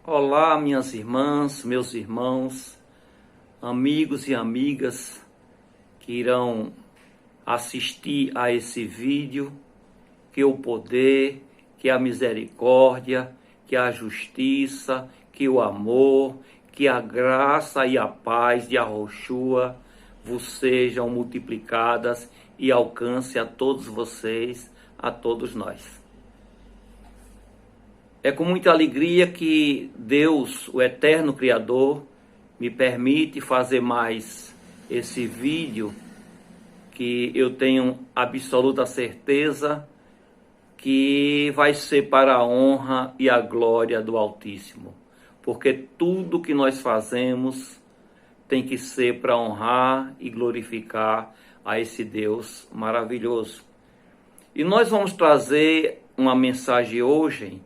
Olá, minhas irmãs, meus irmãos, amigos e amigas que irão assistir a esse vídeo. Que o poder, que a misericórdia, que a justiça, que o amor, que a graça e a paz de Yahushua vos sejam multiplicadas e alcance a todos vocês, a todos nós. É com muita alegria que Deus, o eterno Criador, me permite fazer mais esse vídeo, que eu tenho absoluta certeza que vai ser para a honra e a glória do Altíssimo. Porque tudo que nós fazemos tem que ser para honrar e glorificar a esse Deus maravilhoso. E nós vamos trazer uma mensagem hoje,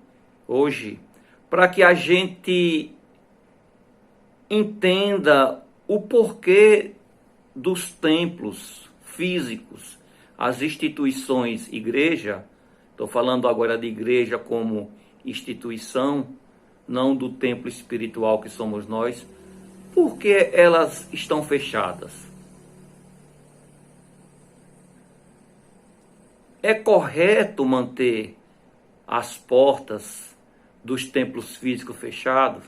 para que a gente entenda o porquê dos templos físicos, as instituições igreja. Estou falando agora de igreja como instituição, não do templo espiritual que somos nós. Por que elas estão fechadas? É correto manter as portas dos templos físicos fechados?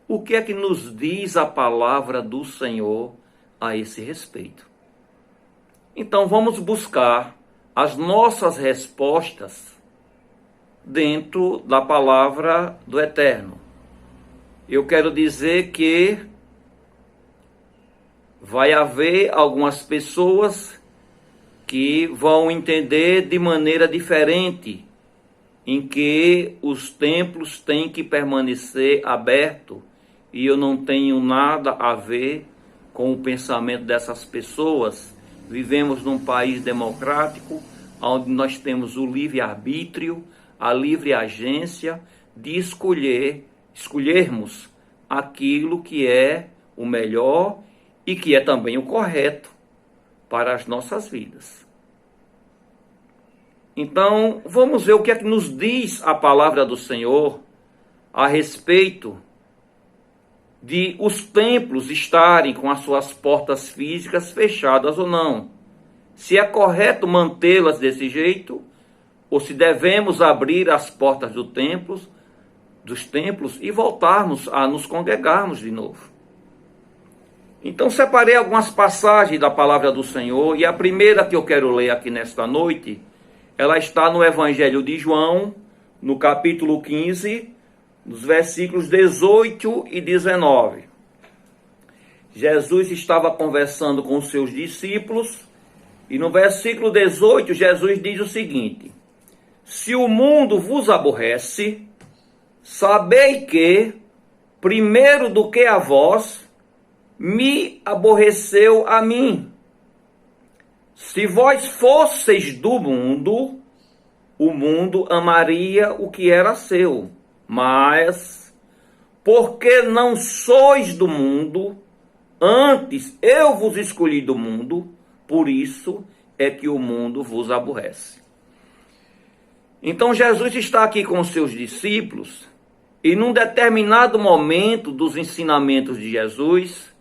O que é que nos diz a palavra do Senhor a esse respeito? Então vamos buscar as nossas respostas dentro da palavra do Eterno. Eu quero dizer que vai haver algumas pessoas que vão entender de maneira diferente, em que os templos têm que permanecer abertos, e eu não tenho nada a ver com o pensamento dessas pessoas. Vivemos num país democrático, onde nós temos o livre-arbítrio, a livre agência de escolhermos aquilo que é o melhor e que é também o correto para as nossas vidas. Então, vamos ver o que é que nos diz a palavra do Senhor a respeito de os templos estarem com as suas portas físicas fechadas ou não. Se é correto mantê-las desse jeito, ou se devemos abrir as portas dos templos e voltarmos a nos congregarmos de novo. Então separei algumas passagens da palavra do Senhor, e a primeira que eu quero ler aqui nesta noite, ela está no Evangelho de João, no capítulo 15, nos versículos 18 e 19. Jesus estava conversando com os seus discípulos, e no versículo 18, Jesus diz o seguinte: se o mundo vos aborrece, sabei que, primeiro do que a vós, me aborreceu a mim. Se vós fosseis do mundo, o mundo amaria o que era seu. Mas, porque não sois do mundo, antes eu vos escolhi do mundo, por isso é que o mundo vos aborrece. Então Jesus está aqui com os seus discípulos, e num determinado momento dos ensinamentos de Jesus,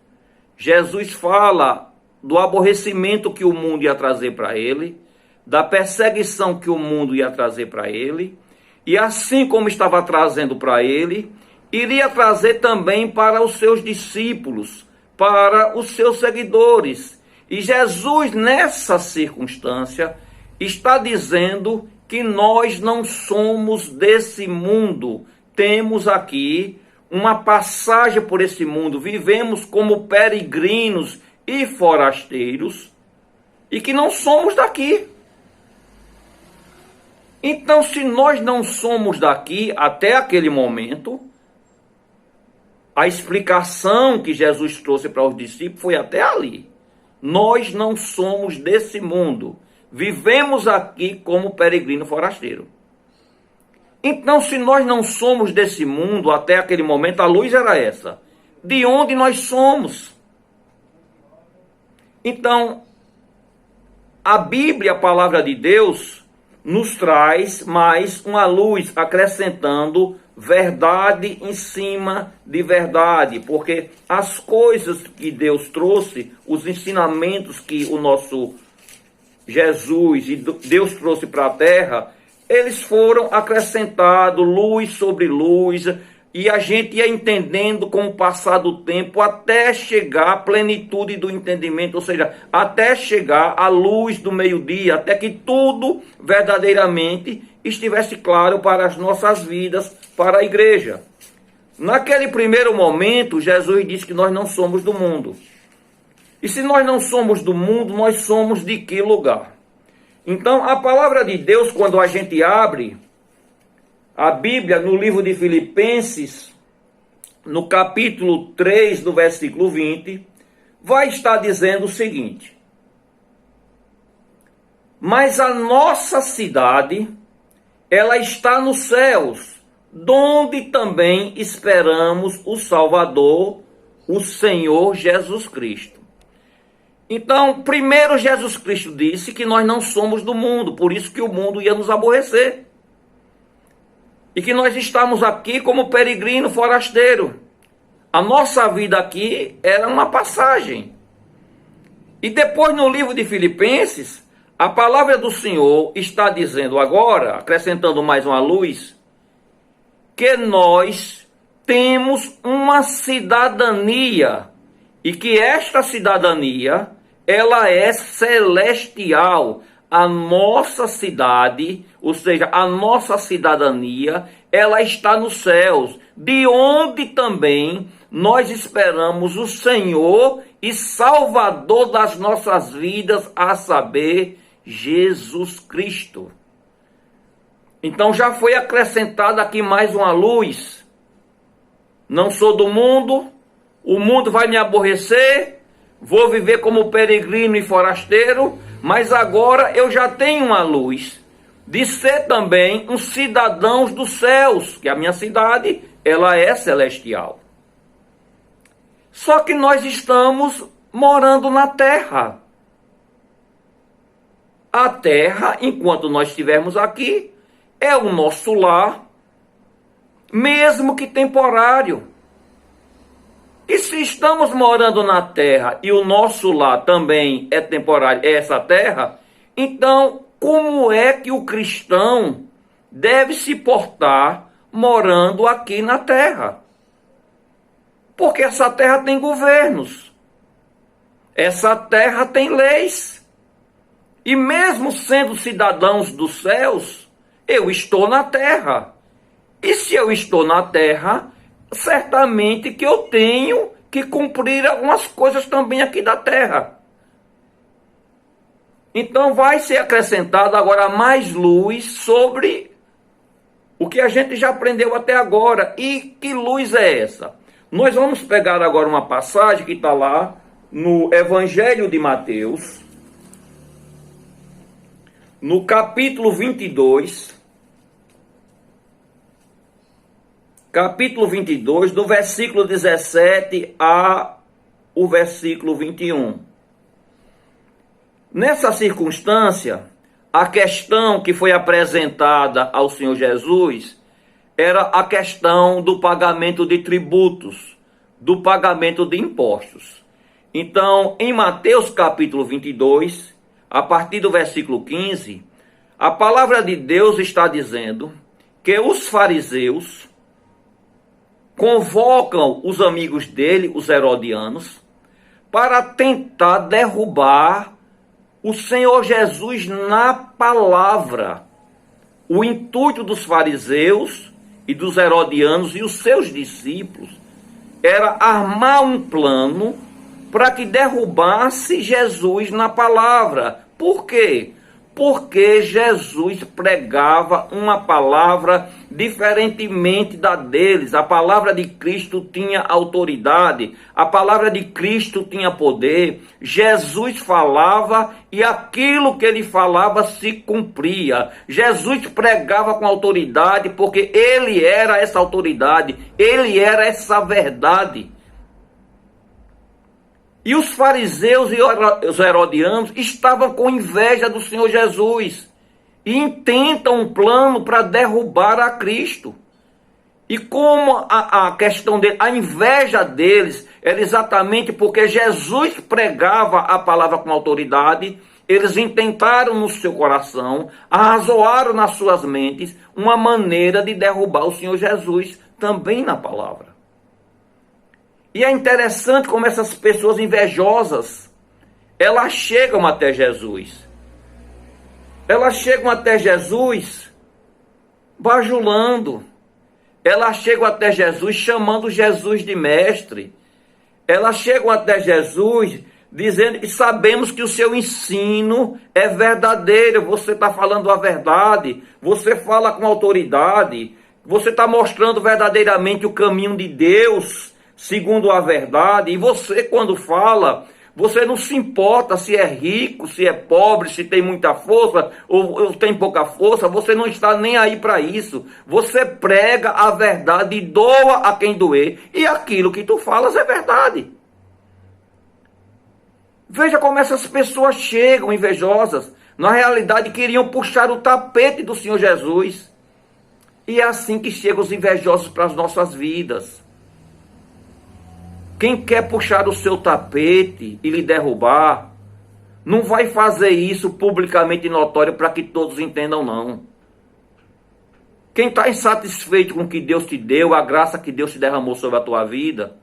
Jesus fala do aborrecimento que o mundo ia trazer para ele, da perseguição que o mundo ia trazer para ele, e assim como estava trazendo para ele, iria trazer também para os seus discípulos, para os seus seguidores. E Jesus, nessa circunstância, está dizendo que nós não somos desse mundo. Temos aqui uma passagem por esse mundo, vivemos como peregrinos e forasteiros, e que não somos daqui. Então, se nós não somos daqui até aquele momento, a explicação que Jesus trouxe para os discípulos foi até ali. Nós não somos desse mundo, vivemos aqui como peregrino forasteiro. Então, se nós não somos desse mundo até aquele momento, a luz era essa: de onde nós somos? Então, a Bíblia, a palavra de Deus, nos traz mais uma luz, acrescentando verdade em cima de verdade, porque as coisas que Deus trouxe, os ensinamentos que o nosso Jesus e Deus trouxe para a terra, eles foram acrescentados, luz sobre luz, e a gente ia entendendo com o passar do tempo até chegar à plenitude do entendimento, ou seja, até chegar à luz do meio-dia, até que tudo verdadeiramente estivesse claro para as nossas vidas, para a igreja. Naquele primeiro momento, Jesus disse que nós não somos do mundo. E se nós não somos do mundo, nós somos de que lugar? Então, a palavra de Deus, quando a gente abre a Bíblia no livro de Filipenses, no capítulo 3, no versículo 20, vai estar dizendo o seguinte: mas a nossa cidade, ela está nos céus, donde também esperamos o Salvador, o Senhor Jesus Cristo. Então, primeiro Jesus Cristo disse que nós não somos do mundo, por isso que o mundo ia nos aborrecer. E que nós estamos aqui como peregrino forasteiro. A nossa vida aqui era uma passagem. E depois no livro de Filipenses, a palavra do Senhor está dizendo agora, acrescentando mais uma luz, que nós temos uma cidadania e que esta cidadania, ela é celestial. A nossa cidade, ou seja, a nossa cidadania, ela está nos céus, de onde também nós esperamos o Senhor e Salvador das nossas vidas, a saber, Jesus Cristo. Então já foi acrescentada aqui mais uma luz. Não sou do mundo, o mundo vai me aborrecer, vou viver como peregrino e forasteiro, mas agora eu já tenho uma luz de ser também um cidadão dos céus, que a minha cidade, ela é celestial. Só que nós estamos morando na terra. A terra, enquanto nós estivermos aqui, é o nosso lar, mesmo que temporário. E se estamos morando na terra e o nosso lar também é temporário, é essa terra, então como é que o cristão deve se portar morando aqui na terra? Porque essa terra tem governos, essa terra tem leis, e mesmo sendo cidadãos dos céus, eu estou na terra. E se eu estou na terra, certamente que eu tenho que cumprir algumas coisas também aqui da terra. Então vai ser acrescentada agora mais luz sobre o que a gente já aprendeu até agora. E que luz é essa? Nós vamos pegar agora uma passagem que está lá no Evangelho de Mateus, no capítulo 22, do versículo 17 ao versículo 21. Nessa circunstância, a questão que foi apresentada ao Senhor Jesus era a questão do pagamento de tributos, do pagamento de impostos. Então, em Mateus capítulo 22, a partir do versículo 15, a palavra de Deus está dizendo que os fariseus convocam os amigos dele, os herodianos, para tentar derrubar o Senhor Jesus na palavra. O intuito dos fariseus e dos herodianos e os seus discípulos era armar um plano para que derrubasse Jesus na palavra. Por quê? Porque Jesus pregava uma palavra diferentemente da deles. A palavra de Cristo tinha autoridade, a palavra de Cristo tinha poder. Jesus falava e aquilo que ele falava se cumpria. Jesus pregava com autoridade porque ele era essa autoridade, ele era essa verdade. E os fariseus e os herodianos estavam com inveja do Senhor Jesus e intentam um plano para derrubar a Cristo. E como a questão dele, a inveja deles era exatamente porque Jesus pregava a palavra com autoridade, eles intentaram no seu coração, arrazoaram nas suas mentes uma maneira de derrubar o Senhor Jesus também na palavra. E é interessante como essas pessoas invejosas, elas chegam até Jesus. Elas chegam até Jesus bajulando. Elas chegam até Jesus chamando Jesus de mestre. Elas chegam até Jesus dizendo que sabemos que o seu ensino é verdadeiro. Você está falando a verdade. Você fala com autoridade. Você está mostrando verdadeiramente o caminho de Deus, segundo a verdade. E você, quando fala, você não se importa se é rico, se é pobre, se tem muita força ou tem pouca força. Você não está nem aí para isso. Você prega a verdade e doa a quem doer. E aquilo que tu falas é verdade. Veja como essas pessoas chegam invejosas. Na realidade, queriam puxar o tapete do Senhor Jesus. E é assim que chegam os invejosos para as nossas vidas. Quem quer puxar o seu tapete e lhe derrubar, não vai fazer isso publicamente e notório para que todos entendam, não. Quem está insatisfeito com o que Deus te deu, a graça que Deus te derramou sobre a tua vida,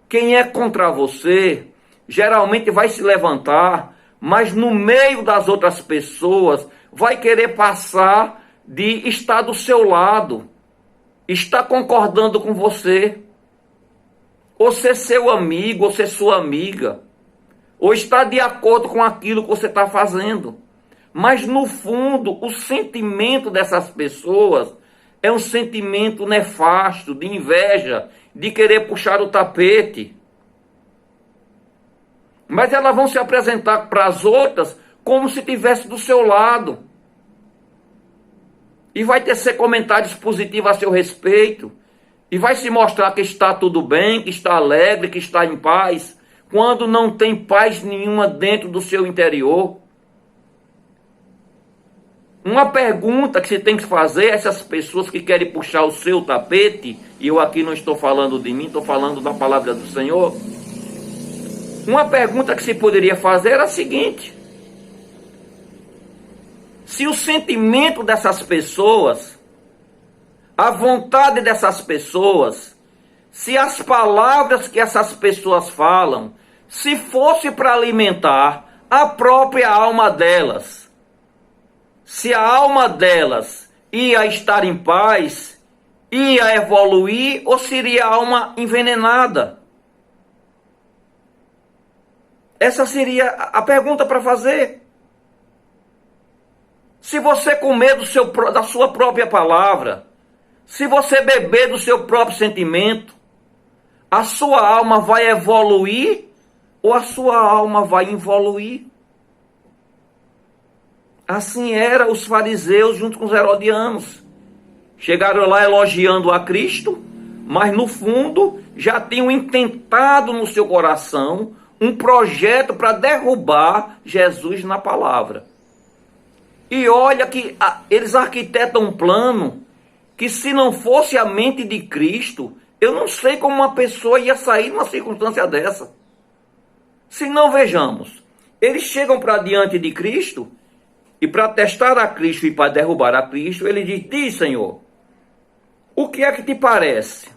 quem é contra você, geralmente vai se levantar, mas no meio das outras pessoas, vai querer passar de estar do seu lado, estar concordando com você, ou ser seu amigo, ou ser sua amiga, ou estar de acordo com aquilo que você está fazendo. Mas no fundo, o sentimento dessas pessoas é um sentimento nefasto, de inveja, de querer puxar o tapete. Mas elas vão se apresentar para as outras como se estivesse do seu lado. E vai tecer comentários positivos a seu respeito. E vai se mostrar que está tudo bem, que está alegre, que está em paz, quando não tem paz nenhuma dentro do seu interior. Uma pergunta que você tem que fazer a essas pessoas que querem puxar o seu tapete, e eu aqui não estou falando de mim, estou falando da palavra do Senhor. Uma pergunta que se poderia fazer era a seguinte: se o sentimento dessas pessoas, a vontade dessas pessoas, se as palavras que essas pessoas falam, se fosse para alimentar a própria alma delas, se a alma delas ia estar em paz, ia evoluir, ou seria a alma envenenada? Essa seria a pergunta para fazer. Se você comer da sua própria palavra, se você beber do seu próprio sentimento, a sua alma vai evoluir ou a sua alma vai involuir? Assim eram os fariseus junto com os herodianos. Chegaram lá elogiando a Cristo, mas no fundo já tinham intentado no seu coração um projeto para derrubar Jesus na palavra. E olha que eles arquitetam um plano que, se não fosse a mente de Cristo, eu não sei como uma pessoa ia sair numa circunstância dessa. Se não, vejamos, eles chegam para diante de Cristo, e para testar a Cristo e para derrubar a Cristo, ele diz, Senhor, o que é que te parece?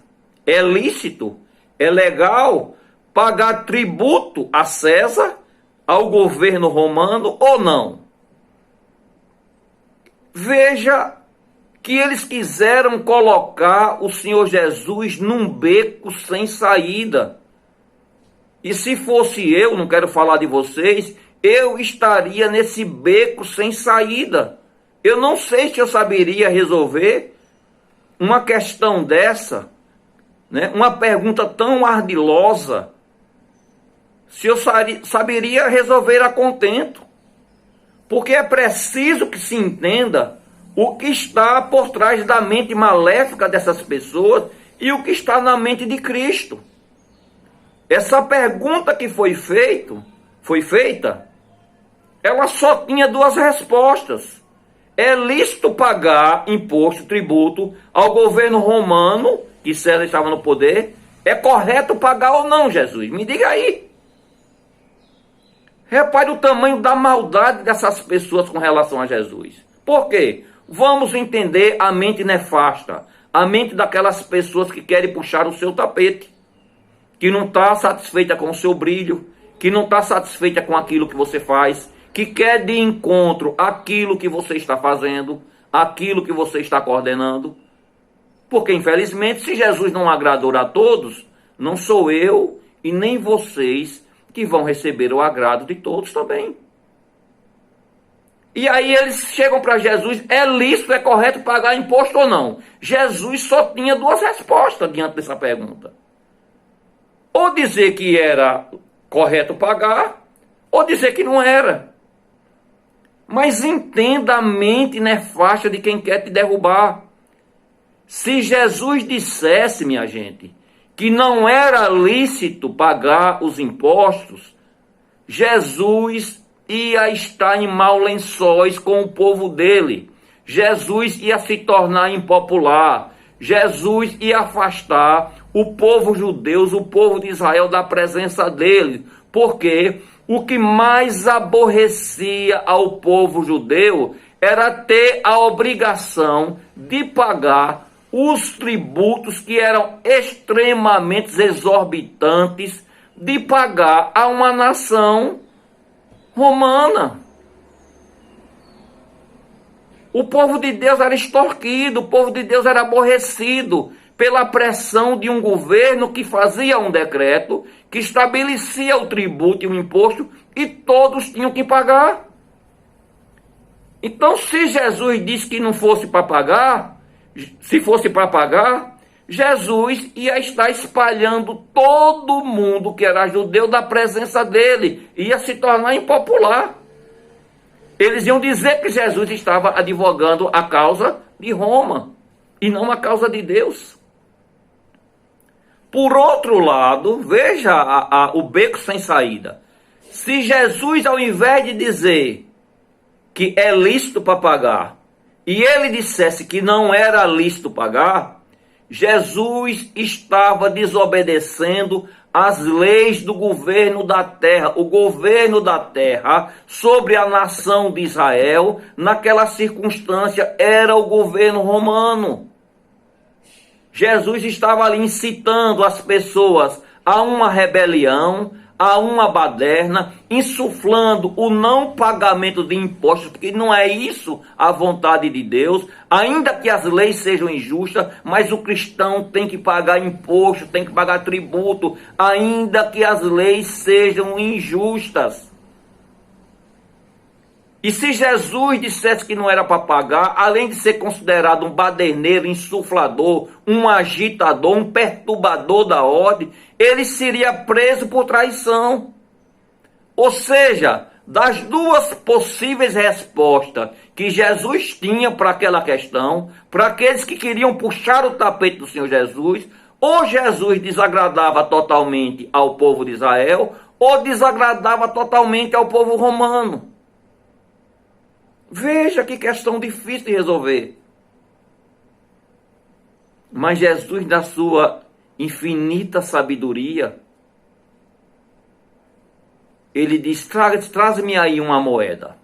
É lícito? É legal pagar tributo a César, ao governo romano, ou não? Veja que eles quiseram colocar o Senhor Jesus num beco sem saída. E se fosse eu, não quero falar de vocês, eu estaria nesse beco sem saída. Eu não sei se eu saberia resolver uma questão dessa, né? Uma pergunta tão ardilosa, se eu saberia resolver a contento. Porque é preciso que se entenda o que está por trás da mente maléfica dessas pessoas e o que está na mente de Cristo. Essa pergunta que foi feita, ela só tinha duas respostas. é lícito pagar imposto, tributo ao governo romano, que César estava no poder? É correto pagar ou não, Jesus? Me diga aí. Repare o tamanho da maldade dessas pessoas com relação a Jesus. Por quê? Vamos entender a mente nefasta, a mente daquelas pessoas que querem puxar o seu tapete, que não está satisfeita com o seu brilho, que não está satisfeita com aquilo que você faz, que quer de encontro aquilo que você está fazendo, aquilo que você está coordenando. Porque, infelizmente, se Jesus não agradou a todos, não sou eu e nem vocês que vão receber o agrado de todos também. E aí eles chegam para Jesus, é lícito, é correto pagar imposto ou não? Jesus só tinha duas respostas diante dessa pergunta. Ou dizer que era correto pagar, ou dizer que não era. Mas entenda a mente nefasta de quem quer te derrubar. Se Jesus dissesse, minha gente, que não era lícito pagar os impostos, Jesus ia estar em maus lençóis com o povo dele. Jesus ia se tornar impopular. Jesus ia afastar o povo judeu, o povo de Israel da presença dele. Porque o que mais aborrecia ao povo judeu era ter a obrigação de pagar os tributos que eram extremamente exorbitantes de pagar a uma nação romana. O povo de Deus era extorquido, o povo de Deus era aborrecido pela pressão de um governo que fazia um decreto, que estabelecia o tributo e o imposto, e todos tinham que pagar. Então, se Jesus disse que não fosse para pagar, se fosse para pagar, Jesus ia estar espalhando todo mundo que era judeu da presença dele, ia se tornar impopular. Eles iam dizer que Jesus estava advogando a causa de Roma e não a causa de Deus. Por outro lado, veja o beco sem saída. Se Jesus, ao invés de dizer que é lícito para pagar, e ele dissesse que não era lícito pagar, Jesus estava desobedecendo as leis do governo da terra, o governo da terra sobre a nação de Israel, naquela circunstância, era o governo romano. Jesus estava ali incitando as pessoas a uma rebelião, a uma baderna, insuflando o não pagamento de impostos, porque não é isso a vontade de Deus, ainda que as leis sejam injustas, mas o cristão tem que pagar imposto, tem que pagar tributo, ainda que as leis sejam injustas. E se Jesus dissesse que não era para pagar, além de ser considerado um baderneiro, insuflador, um agitador, um perturbador da ordem, ele seria preso por traição. Ou seja, das duas possíveis respostas que Jesus tinha para aquela questão, para aqueles que queriam puxar o tapete do Senhor Jesus, ou Jesus desagradava totalmente ao povo de Israel, ou desagradava totalmente ao povo romano. Veja que questão difícil de resolver. Mas Jesus, na sua infinita sabedoria, ele diz, traz-me aí uma moeda.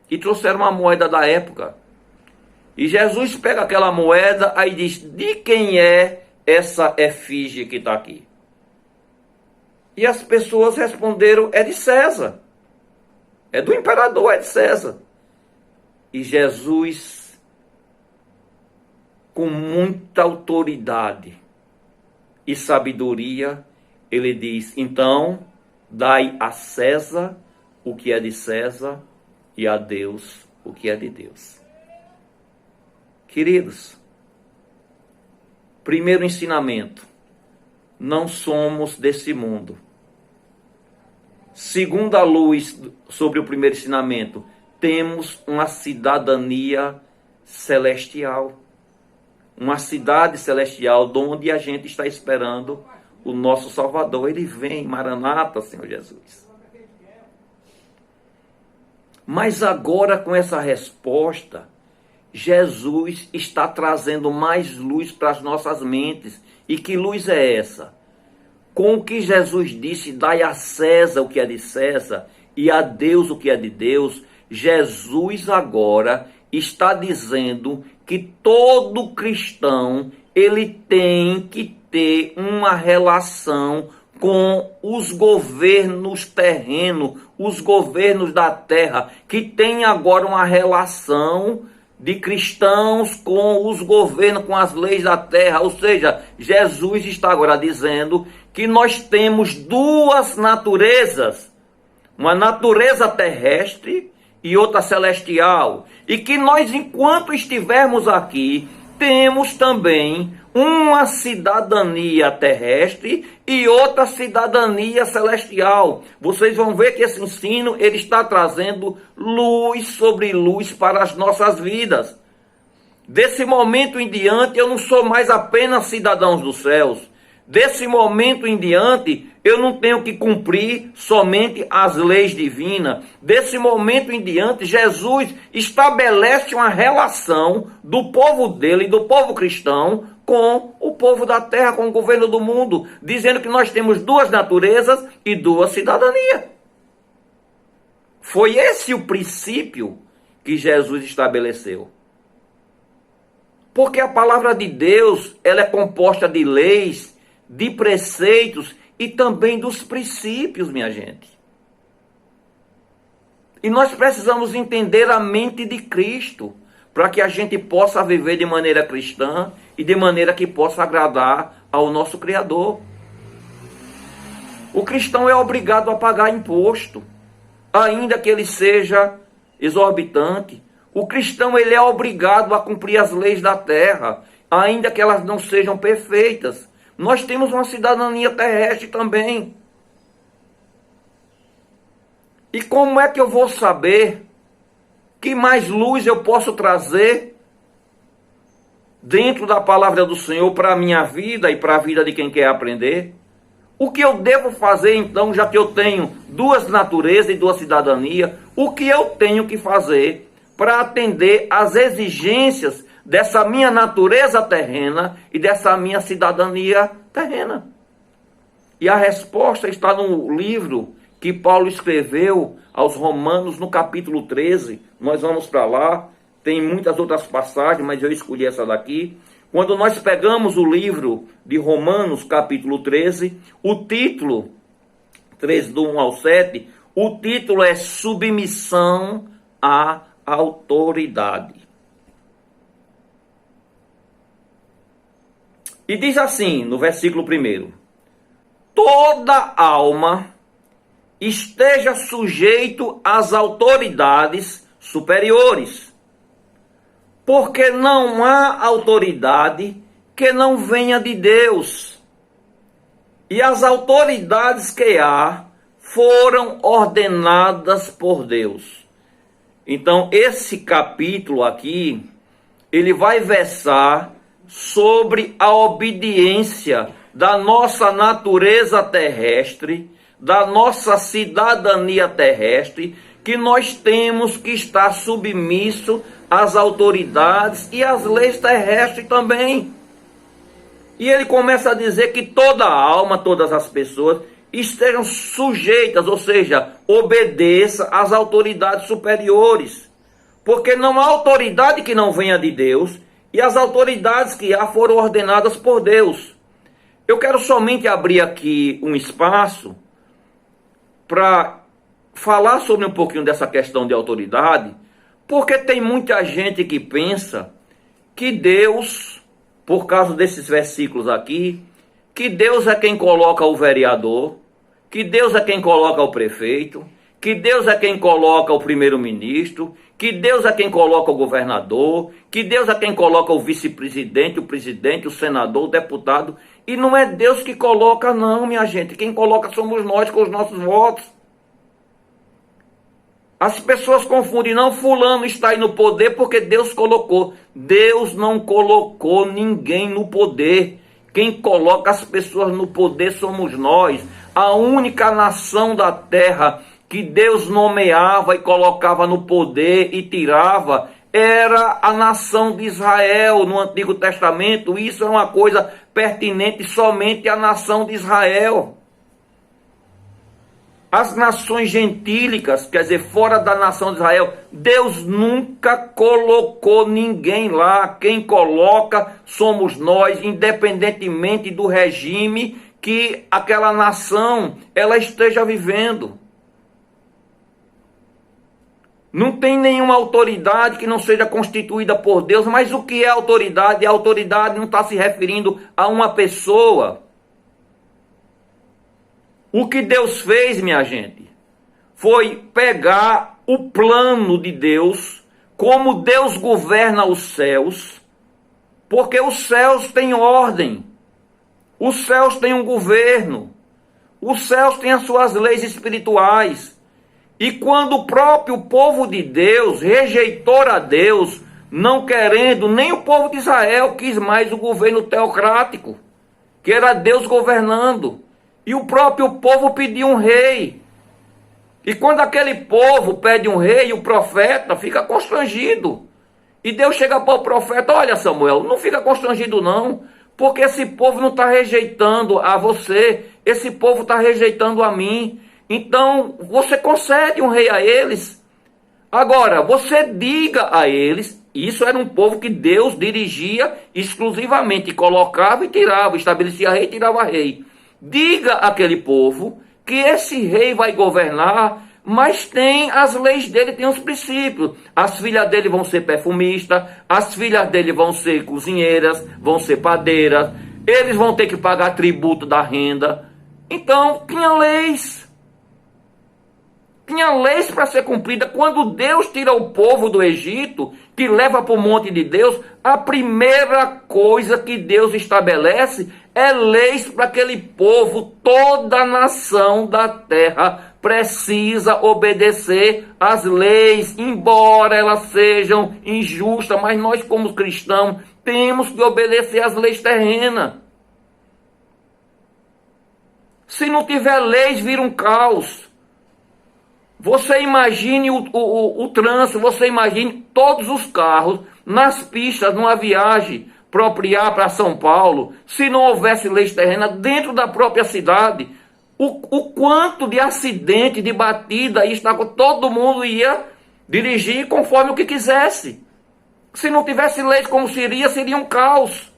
E trouxeram uma moeda da época. E Jesus pega aquela moeda, aí diz, de quem é essa efígie que está aqui? E as pessoas responderam, é de César. É do imperador, é de César. E Jesus, com muita autoridade e sabedoria, ele diz, então, dai a César o que é de César e a Deus o que é de Deus. Queridos, primeiro ensinamento, não somos desse mundo. Segunda luz sobre o primeiro ensinamento, temos uma cidadania celestial. Uma cidade celestial onde a gente está esperando o nosso Salvador. Ele vem, Maranata, Senhor Jesus. Mas agora, com essa resposta, Jesus está trazendo mais luz para as nossas mentes. E que luz é essa? Com o que Jesus disse, dai a César o que é de César e a Deus o que é de Deus, Jesus agora está dizendo que todo cristão, ele tem que ter uma relação com os governos terrenos, os governos da terra, que tem agora uma relação de cristãos com os governos, com as leis da terra. Ou seja, Jesus está agora dizendo que nós temos duas naturezas, uma natureza terrestre e outra celestial, e que nós, enquanto estivermos aqui, temos também uma cidadania terrestre e outra cidadania celestial. Vocês vão ver que esse ensino, ele está trazendo luz sobre luz para as nossas vidas. Desse momento em diante, eu não sou mais apenas cidadão dos céus. Desse momento em diante, eu não tenho que cumprir somente as leis divinas. Desse momento em diante, Jesus estabelece uma relação do povo dele, do povo cristão, com o povo da terra, com o governo do mundo, dizendo que nós temos duas naturezas e duas cidadanias. Foi esse o princípio que Jesus estabeleceu. Porque a palavra de Deus, ela é composta de leis, de preceitos e também dos princípios, minha gente. E nós precisamos entender a mente de Cristo, para que a gente possa viver de maneira cristã e de maneira que possa agradar ao nosso Criador. O cristão é obrigado a pagar imposto, ainda que ele seja exorbitante. O cristão, ele é obrigado a cumprir as leis da terra, ainda que elas não sejam perfeitas. Nós temos uma cidadania terrestre também. E como é que eu vou saber que mais luz eu posso trazer dentro da palavra do Senhor para a minha vida e para a vida de quem quer aprender? O que eu devo fazer então, já que eu tenho duas naturezas e duas cidadanias, o que eu tenho que fazer para atender às exigências dessa minha natureza terrena e dessa minha cidadania terrena? E a resposta está no livro que Paulo escreveu aos Romanos, no capítulo 13. Nós vamos para lá, tem muitas outras passagens, mas eu escolhi essa daqui. Quando nós pegamos o livro de Romanos, capítulo 13, o título, 13 do 1 ao 7, o título é Submissão à Autoridade. E diz assim, no versículo 1: toda alma esteja sujeito às autoridades superiores, porque não há autoridade que não venha de Deus, e as autoridades que há foram ordenadas por Deus. Então, esse capítulo aqui, ele vai versar sobre a obediência da nossa natureza terrestre, da nossa cidadania terrestre, que nós temos que estar submisso às autoridades e às leis terrestres também. E ele começa a dizer que toda alma, todas as pessoas, estejam sujeitas, ou seja, obedeça às autoridades superiores. Porque não há autoridade que não venha de Deus, e as autoridades que há foram ordenadas por Deus. Eu quero somente abrir aqui um espaço para falar sobre um pouquinho dessa questão de autoridade, porque tem muita gente que pensa que Deus, por causa desses versículos aqui, que Deus é quem coloca o vereador, que Deus é quem coloca o prefeito, que Deus é quem coloca o primeiro-ministro, que Deus é quem coloca o governador, que Deus é quem coloca o vice-presidente, o presidente, o senador, o deputado. E não é Deus que coloca não, minha gente. Quem coloca somos nós com os nossos votos. As pessoas confundem, não, fulano está aí no poder porque Deus colocou. Deus não colocou ninguém no poder. Quem coloca as pessoas no poder somos nós. A única nação da terra que Deus nomeava e colocava no poder e tirava, era a nação de Israel no Antigo Testamento. Isso é uma coisa pertinente somente à nação de Israel. As nações gentílicas, quer dizer, fora da nação de Israel, Deus nunca colocou ninguém lá. Quem coloca somos nós, independentemente do regime que aquela nação ela esteja vivendo. Não tem nenhuma autoridade que não seja constituída por Deus, mas o que é autoridade? A autoridade não está se referindo a uma pessoa. O que Deus fez, minha gente, foi pegar o plano de Deus, como Deus governa os céus, porque os céus têm ordem, os céus têm um governo, os céus têm as suas leis espirituais. E quando o próprio povo de Deus rejeitou a Deus, não querendo, nem o povo de Israel quis mais o governo teocrático, que era Deus governando. E o próprio povo pediu um rei. E quando aquele povo pede um rei, o profeta fica constrangido. E Deus chega para o profeta: olha, Samuel, não fica constrangido não, porque esse povo não está rejeitando a você, esse povo está rejeitando a mim. Então, você concede um rei a eles. Agora, você diga a eles, isso era um povo que Deus dirigia exclusivamente, colocava e tirava, estabelecia rei e tirava rei. Diga àquele povo que esse rei vai governar, mas tem as leis dele, tem os princípios. As filhas dele vão ser perfumistas, as filhas dele vão ser cozinheiras, vão ser padeiras, eles vão ter que pagar tributo da renda. Então, tinha leis. Tinha leis para ser cumprida. Quando Deus tira o povo do Egito, que leva para o monte de Deus, a primeira coisa que Deus estabelece é leis para aquele povo. Toda a nação da terra precisa obedecer às leis, embora elas sejam injustas, mas nós, como cristãos, temos que obedecer às leis terrenas. Se não tiver leis, vira um caos. Você imagine o trânsito, você imagine todos os carros nas pistas, numa viagem para São Paulo, se não houvesse leis terrenas dentro da própria cidade, o quanto de acidente, de batida, todo mundo ia dirigir conforme o que quisesse. Se não tivesse leis como seria um caos.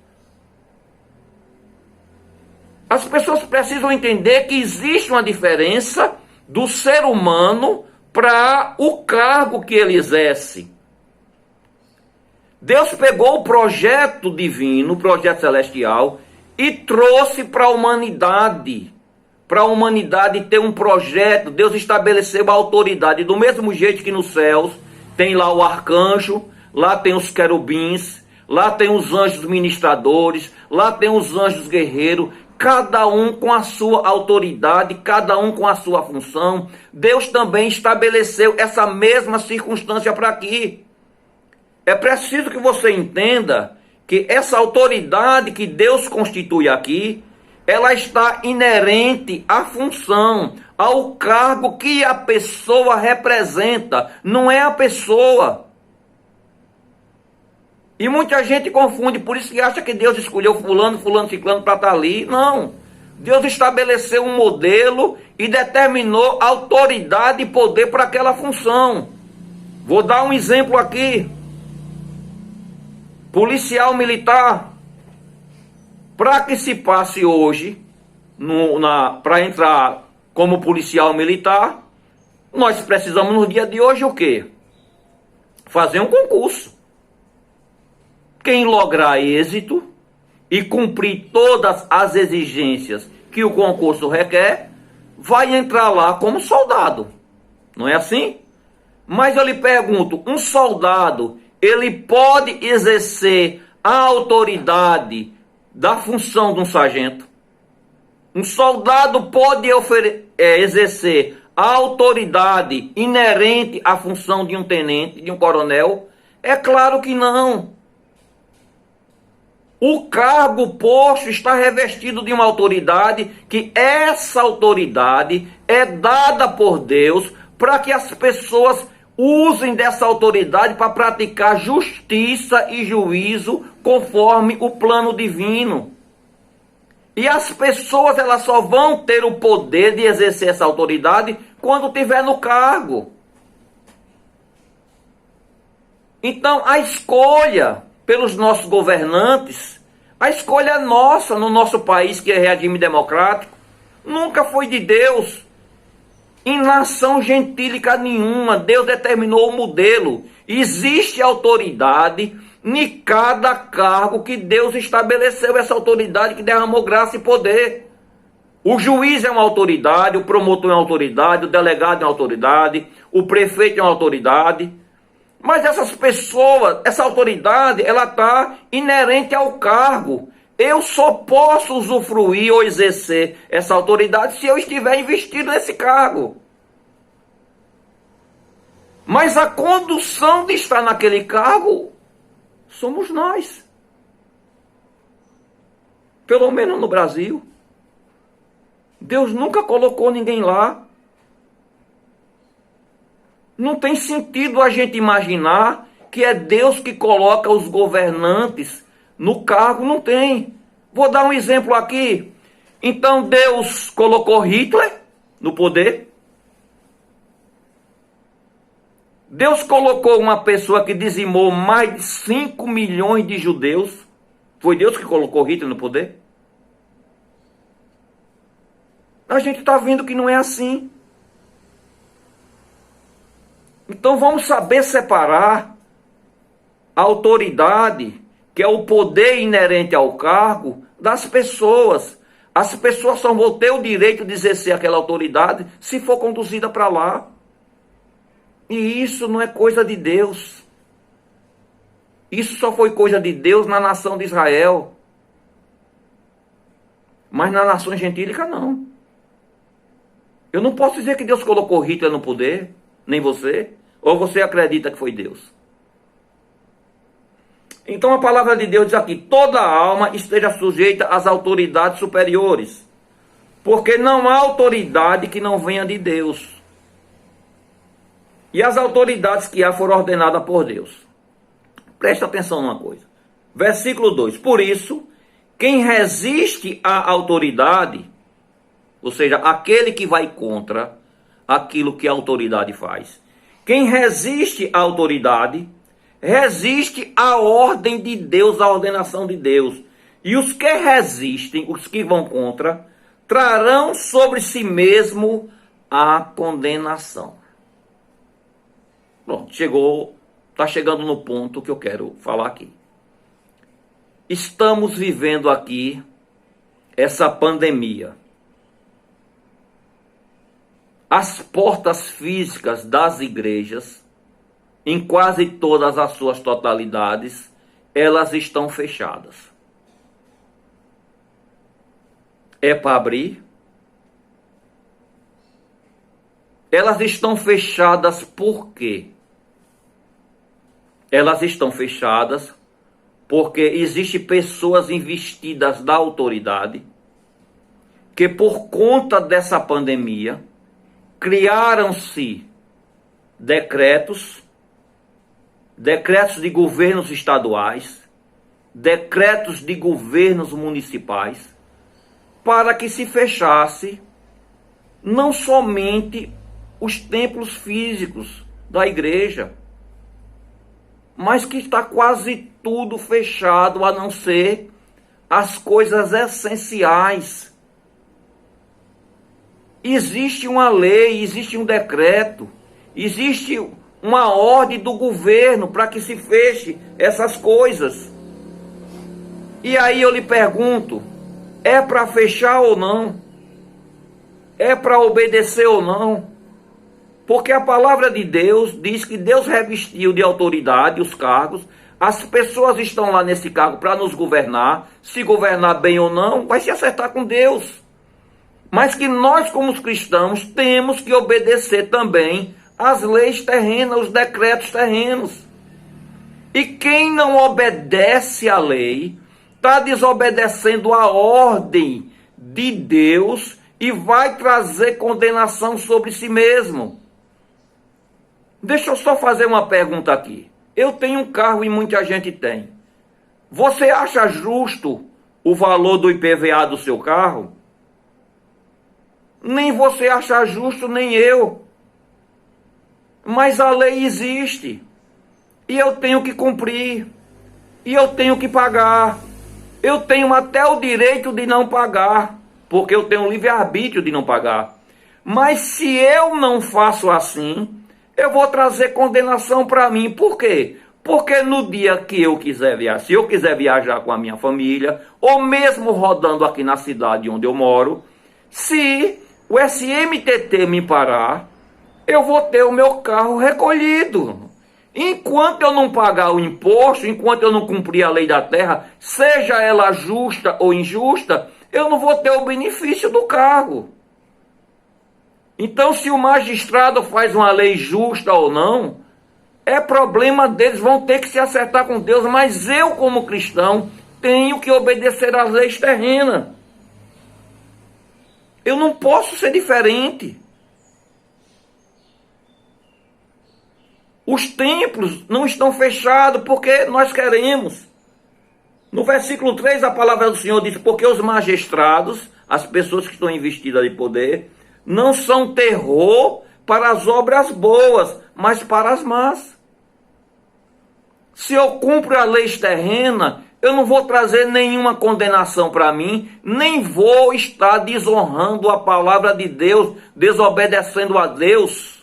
As pessoas precisam entender que existe uma diferença do ser humano para o cargo que ele exerce. Deus pegou o projeto divino, o projeto celestial, e trouxe para a humanidade ter um projeto. Deus estabeleceu a autoridade, do mesmo jeito que nos céus tem lá o arcanjo, lá tem os querubins, lá tem os anjos ministradores, lá tem os anjos guerreiros, cada um com a sua autoridade, cada um com a sua função. Deus também estabeleceu essa mesma circunstância para aqui. É preciso que você entenda que essa autoridade que Deus constitui aqui, ela está inerente à função, ao cargo que a pessoa representa, não é a pessoa. E muita gente confunde, por isso que acha que Deus escolheu fulano, ciclano para estar ali. Não. Deus estabeleceu um modelo e determinou autoridade e poder para aquela função. Vou dar um exemplo aqui. Policial militar. Para que se passe hoje, para entrar como policial militar, nós precisamos no dia de hoje o quê? Fazer um concurso. Quem lograr êxito e cumprir todas as exigências que o concurso requer, vai entrar lá como soldado. Não é assim? Mas eu lhe pergunto, um soldado, ele pode exercer a autoridade da função de um sargento? Um soldado pode exercer a autoridade inerente à função de um tenente, de um coronel? É claro que não. O cargo posto está revestido de uma autoridade, que essa autoridade é dada por Deus para que as pessoas usem dessa autoridade para praticar justiça e juízo conforme o plano divino. E as pessoas, elas só vão ter o poder de exercer essa autoridade quando estiver no cargo. Então, a escolha pelos nossos governantes, a escolha é nossa no nosso país, que é regime democrático, nunca foi de Deus. Em nação gentílica nenhuma, Deus determinou o modelo. Existe autoridade em cada cargo que Deus estabeleceu, essa autoridade que derramou graça e poder. O juiz é uma autoridade, o promotor é uma autoridade, o delegado é uma autoridade, o prefeito é uma autoridade. Mas essas pessoas, essa autoridade, ela está inerente ao cargo. Eu só posso usufruir ou exercer essa autoridade se eu estiver investido nesse cargo. Mas a condução de estar naquele cargo somos nós. Pelo menos no Brasil. Deus nunca colocou ninguém lá. Não tem sentido a gente imaginar que é Deus que coloca os governantes no cargo. Não tem. Vou dar um exemplo aqui. Então Deus colocou Hitler no poder. Deus colocou uma pessoa que dizimou mais de 5 milhões de judeus. Foi Deus que colocou Hitler no poder? A gente está vendo que não é assim. Então vamos saber separar a autoridade, que é o poder inerente ao cargo, das pessoas. As pessoas só vão ter o direito de exercer aquela autoridade se for conduzida para lá. E isso não é coisa de Deus. Isso só foi coisa de Deus na nação de Israel. Mas na nação gentílica não. Eu não posso dizer que Deus colocou Hitler no poder, nem você. Ou você acredita que foi Deus? Então a palavra de Deus diz aqui: toda alma esteja sujeita às autoridades superiores, porque não há autoridade que não venha de Deus. E as autoridades que há foram ordenadas por Deus. Preste atenção numa coisa. Versículo 2. Por isso, quem resiste à autoridade, ou seja, aquele que vai contra aquilo que a autoridade faz. Quem resiste à autoridade, resiste à ordem de Deus, à ordenação de Deus. E os que resistem, os que vão contra, trarão sobre si mesmo a condenação. Pronto, está chegando no ponto que eu quero falar aqui. Estamos vivendo aqui essa pandemia. As portas físicas das igrejas, em quase todas as suas totalidades, elas estão fechadas. É para abrir? Elas estão fechadas por quê? Elas estão fechadas porque existem pessoas investidas da autoridade que, por conta dessa pandemia, criaram-se decretos de governos estaduais, decretos de governos municipais, para que se fechasse não somente os templos físicos da igreja, mas que está quase tudo fechado, a não ser as coisas essenciais. Existe uma lei, existe um decreto, existe uma ordem do governo para que se feche essas coisas. E aí eu lhe pergunto, é para fechar ou não? É para obedecer ou não? Porque a palavra de Deus diz que Deus revestiu de autoridade os cargos, as pessoas estão lá nesse cargo para nos governar, se governar bem ou não, vai se acertar com Deus. Mas que nós, como os cristãos, temos que obedecer também às leis terrenas, os decretos terrenos. E quem não obedece à lei, está desobedecendo a ordem de Deus e vai trazer condenação sobre si mesmo. Deixa eu só fazer uma pergunta aqui. Eu tenho um carro e muita gente tem. Você acha justo o valor do IPVA do seu carro? Nem você acha justo, nem eu. Mas a lei existe. E eu tenho que cumprir. E eu tenho que pagar. Eu tenho até o direito de não pagar, porque eu tenho o livre-arbítrio de não pagar. Mas se eu não faço assim, eu vou trazer condenação para mim. Por quê? Porque no dia que eu quiser viajar, se eu quiser viajar com a minha família, ou mesmo rodando aqui na cidade onde eu moro, se o SMTT me parar, eu vou ter o meu carro recolhido. Enquanto eu não pagar o imposto, enquanto eu não cumprir a lei da terra, seja ela justa ou injusta, eu não vou ter o benefício do carro. Então, se o magistrado faz uma lei justa ou não, é problema deles, vão ter que se acertar com Deus, mas eu, como cristão, tenho que obedecer às leis terrenas. Eu não posso ser diferente. Os templos não estão fechados porque nós queremos. No versículo 3, a palavra do Senhor diz: porque os magistrados, as pessoas que estão investidas de poder, não são terror para as obras boas, mas para as más. Se eu cumpro a lei terrena, eu não vou trazer nenhuma condenação para mim, nem vou estar desonrando a palavra de Deus, desobedecendo a Deus.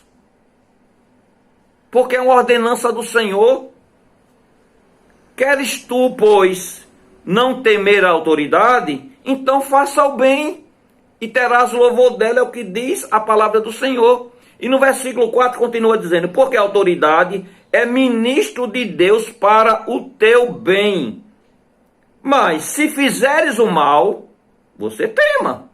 Porque é uma ordenança do Senhor. Queres tu, pois, não temer a autoridade? Então faça o bem e terás louvor dela, é o que diz a palavra do Senhor. E no versículo 4 continua dizendo: porque a autoridade é ministro de Deus para o teu bem. Mas se fizeres o mal, você tema,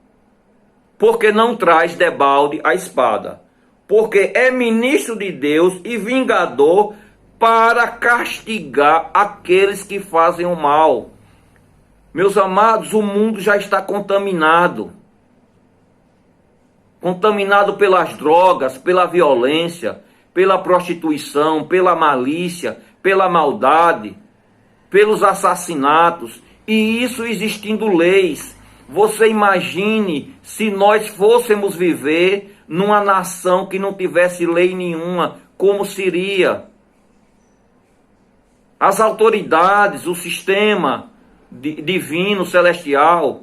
porque não traz debalde a espada. Porque é ministro de Deus e vingador para castigar aqueles que fazem o mal. Meus amados, o mundo já está contaminado. Contaminado pelas drogas, pela violência, pela prostituição, pela malícia, pela maldade, pelos assassinatos. E isso existindo leis. Você imagine se nós fôssemos viver numa nação que não tivesse lei nenhuma, como seria? As autoridades, o sistema divino, celestial,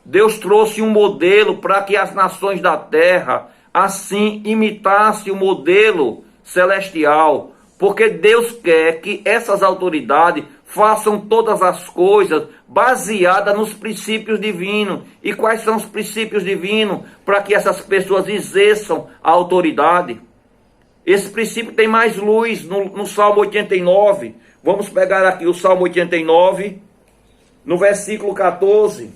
Deus trouxe um modelo para que as nações da terra assim imitassem o modelo celestial, porque Deus quer que essas autoridades façam todas as coisas baseadas nos princípios divinos. E quais são os princípios divinos para que essas pessoas exerçam a autoridade? Esse princípio tem mais luz no Salmo 89. Vamos pegar aqui o Salmo 89, no versículo 14.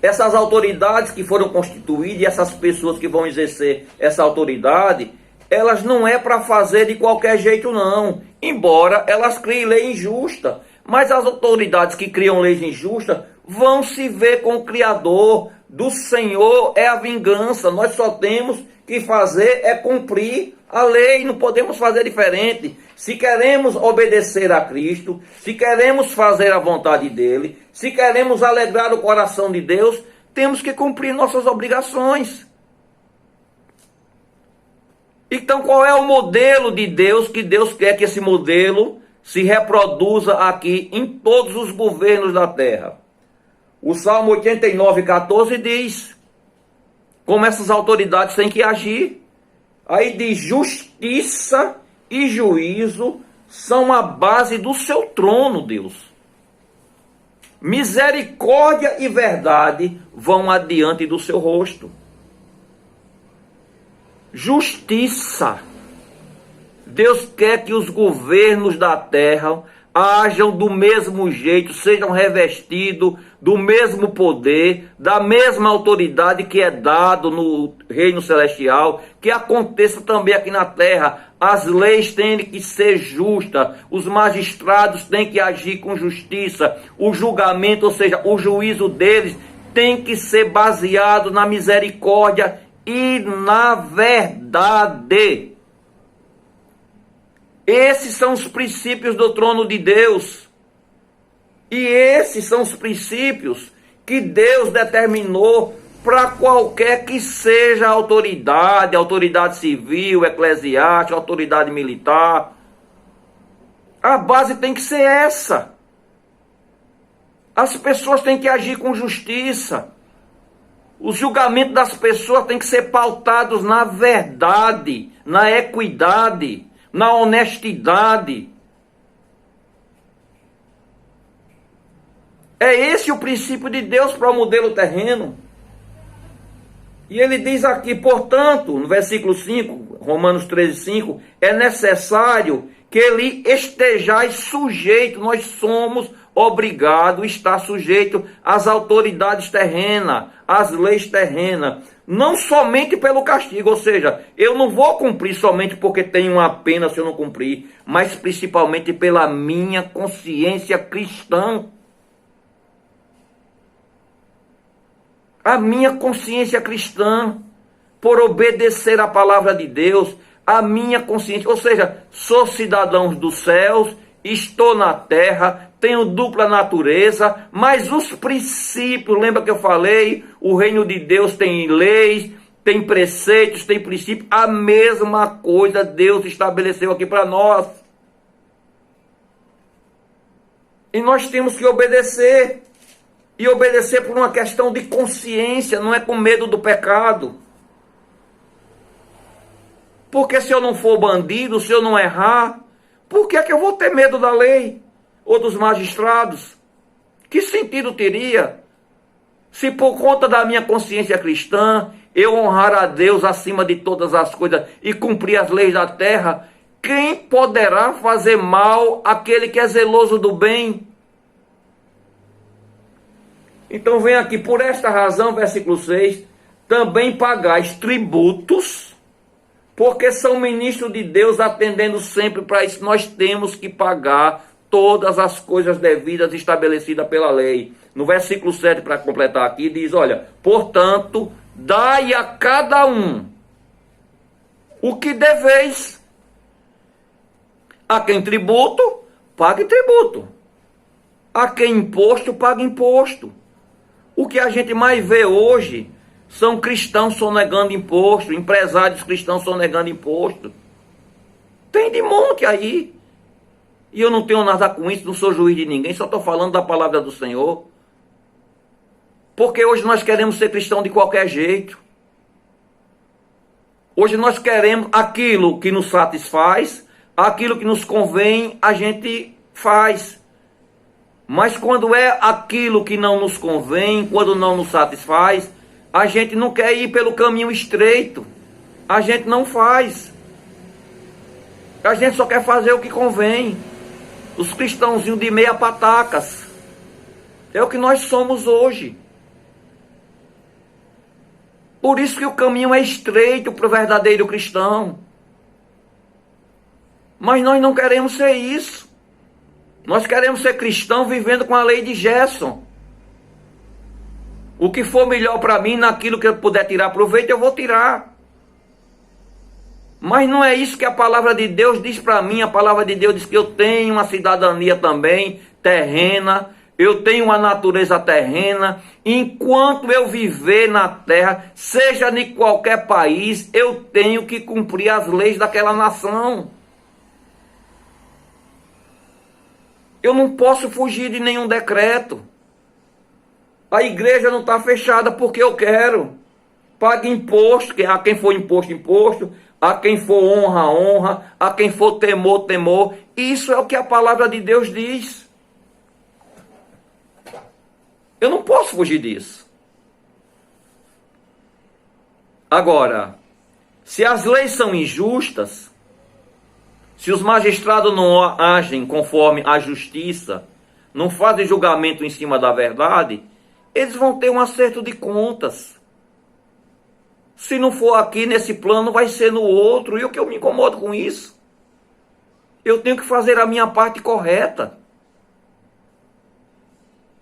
Essas autoridades que foram constituídas e essas pessoas que vão exercer essa autoridade, elas não é para fazer de qualquer jeito não, embora elas criem lei injusta. Mas as autoridades que criam leis injustas vão se ver com o Criador. Do Senhor é a vingança. Nós só temos que fazer é cumprir a lei, não podemos fazer diferente. Se queremos obedecer a Cristo, se queremos fazer a vontade dele, se queremos alegrar o coração de Deus, temos que cumprir nossas obrigações. Então, qual é o modelo de Deus que Deus quer que esse modelo se reproduza aqui em todos os governos da terra? O Salmo 89, 14 diz como essas autoridades têm que agir. Aí diz: justiça e juízo são a base do seu trono, Deus. Misericórdia e verdade vão adiante do seu rosto. Justiça. Deus quer que os governos da terra ajam do mesmo jeito, sejam revestidos do mesmo poder, da mesma autoridade que é dado no reino celestial, que aconteça também aqui na terra. as leis têm que ser justas, os magistrados têm que agir com justiça, o julgamento, ou seja, o juízo deles tem que ser baseado na misericórdia e na verdade. Esses são os princípios do trono de Deus. E esses são os princípios que Deus determinou para qualquer que seja a autoridade civil, eclesiástica, autoridade militar. A base tem que ser essa. As pessoas têm que agir com justiça. Os julgamentos das pessoas têm que ser pautados na verdade, na equidade, na honestidade. É esse o princípio de Deus para o modelo terreno. E ele diz aqui, portanto, no versículo 5, Romanos 13, 5, é necessário que ele estejais sujeito, nós somos obrigados a estar sujeito às autoridades terrenas, às leis terrenas, não somente pelo castigo, ou seja, eu não vou cumprir somente porque tenho uma pena se eu não cumprir, mas principalmente pela minha consciência cristã. A minha consciência cristã, por obedecer a palavra de Deus, a minha consciência, ou seja, sou cidadão dos céus, estou na terra, tenho dupla natureza, mas os princípios, lembra que eu falei, o reino de Deus tem leis, tem preceitos, tem princípios, a mesma coisa Deus estabeleceu aqui para nós. E nós temos que obedecer. E obedecer por uma questão de consciência, não é com medo do pecado. Porque se eu não for bandido, se eu não errar, por que é que eu vou ter medo da lei? Ou dos magistrados? Que sentido teria? Se por conta da minha consciência cristã, eu honrar a Deus acima de todas as coisas e cumprir as leis da terra, quem poderá fazer mal àquele que é zeloso do bem? Então vem aqui, por esta razão, versículo 6, também pagais tributos, porque são ministros de Deus, atendendo sempre para isso. Nós temos que pagar todas as coisas devidas estabelecidas pela lei. No versículo 7, para completar aqui, diz, olha, portanto, dai a cada um o que deveis. A quem tributo, pague tributo. A quem imposto, pague imposto. O que a gente mais vê hoje são cristãos sonegando imposto, empresários cristãos sonegando imposto. Tem de monte aí. E eu não tenho nada com isso, não sou juiz de ninguém, só estou falando da palavra do Senhor. Porque hoje nós queremos ser cristão de qualquer jeito. Hoje nós queremos aquilo que nos satisfaz, aquilo que nos convém, a gente faz. Mas quando é aquilo que não nos convém, quando não nos satisfaz, a gente não quer ir pelo caminho estreito. A gente não faz. A gente só quer fazer o que convém. Os cristãozinhos de meia patacas. É o que nós somos hoje. Por isso que o caminho é estreito para o verdadeiro cristão. Mas nós não queremos ser isso. Nós queremos ser cristãos vivendo com a lei de Gerson. O que for melhor para mim, naquilo que eu puder tirar proveito, eu vou tirar. Mas não é isso que a palavra de Deus diz para mim. A palavra de Deus diz que eu tenho uma cidadania também terrena. Eu tenho uma natureza terrena. Enquanto eu viver na terra, seja em qualquer país, eu tenho que cumprir as leis daquela nação. Eu não posso fugir de nenhum decreto. A igreja não está fechada porque eu quero. Pague imposto, a quem for imposto, imposto. A quem for honra, honra. A quem for temor, temor. Isso é o que a palavra de Deus diz. Eu não posso fugir disso. Agora, se as leis são injustas, se os magistrados não agem conforme a justiça, não fazem julgamento em cima da verdade, eles vão ter um acerto de contas. Se não for aqui nesse plano, vai ser no outro. E o que eu me incomodo com isso? Eu tenho que fazer a minha parte correta.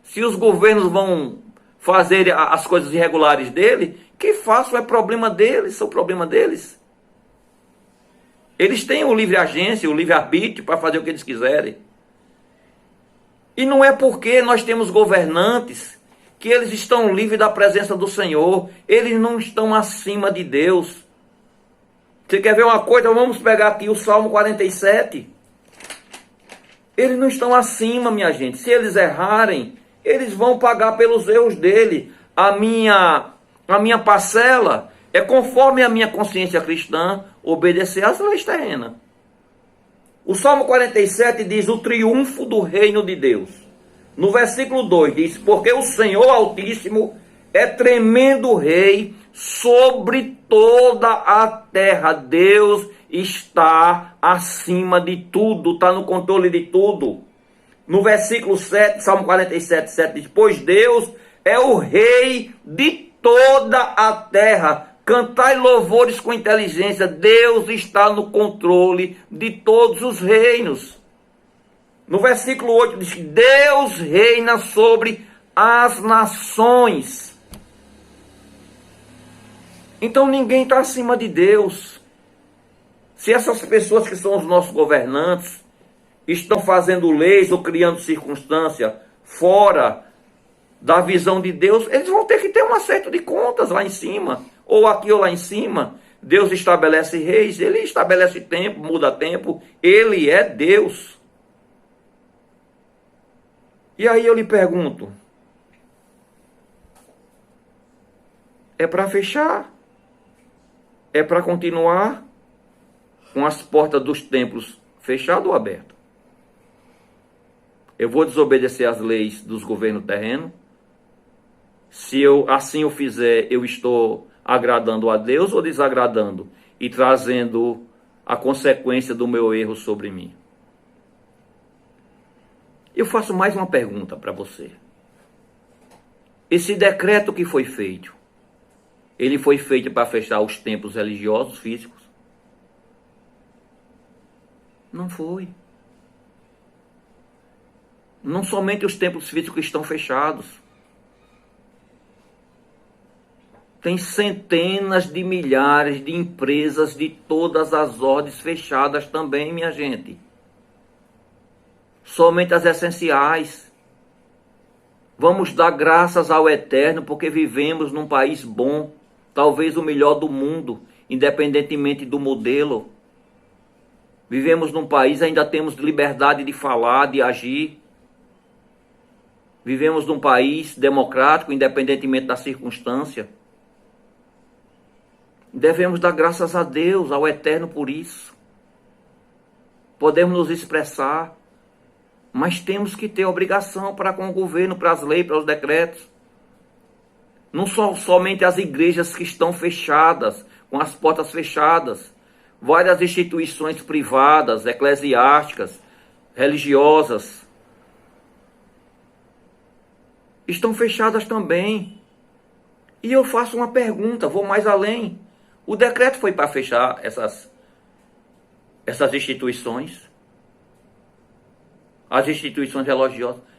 Se os governos vão fazer as coisas irregulares dele, que façam é problema deles, são problema deles. Eles têm o livre agência, o livre arbítrio para fazer o que eles quiserem. E não é porque nós temos governantes que eles estão livres da presença do Senhor. Eles não estão acima de Deus. Você quer ver uma coisa? Vamos pegar aqui o Salmo 47. Eles não estão acima, minha gente. Se eles errarem, eles vão pagar pelos erros dele. A minha parcela é conforme a minha consciência cristã obedecer às leis terrenas. O Salmo 47 diz o triunfo do reino de Deus. No versículo 2 diz, porque o Senhor Altíssimo é tremendo rei sobre toda a terra. Deus está acima de tudo, está no controle de tudo. No versículo 7, Salmo 47, 7 diz, pois Deus é o rei de toda a terra. Cantai louvores com inteligência. Deus está no controle de todos os reinos. No versículo 8 diz que Deus reina sobre as nações. Então ninguém está acima de Deus. Se essas pessoas que são os nossos governantes estão fazendo leis ou criando circunstância fora da visão de Deus, eles vão ter que ter um acerto de contas lá em cima, ou aqui ou lá em cima. Deus estabelece reis, ele estabelece tempo, muda tempo, ele é Deus. E aí eu lhe pergunto, é para fechar? É para continuar com as portas dos templos fechadas ou abertas? Eu vou desobedecer às leis dos governos terrenos? Se eu assim fizer, eu estou agradando a Deus ou desagradando e trazendo a consequência do meu erro sobre mim? Eu faço mais uma pergunta para você. Esse decreto que foi feito, ele foi feito para fechar os templos religiosos físicos? Não foi. Não somente os templos físicos estão fechados. Tem centenas de milhares de empresas de todas as ordens fechadas também, minha gente. Somente as essenciais. Vamos dar graças ao Eterno porque vivemos num país bom, talvez o melhor do mundo, independentemente do modelo. Vivemos num país, ainda temos liberdade de falar, de agir. Vivemos num país democrático, independentemente da circunstância. Devemos dar graças a Deus, ao Eterno por isso. Podemos nos expressar, mas temos que ter obrigação para com o governo, para as leis, para os decretos. Não são somente as igrejas que estão fechadas, com as portas fechadas. Várias instituições privadas, eclesiásticas, religiosas, estão fechadas também. E eu faço uma pergunta, vou mais além. O decreto foi para fechar essas instituições? As instituições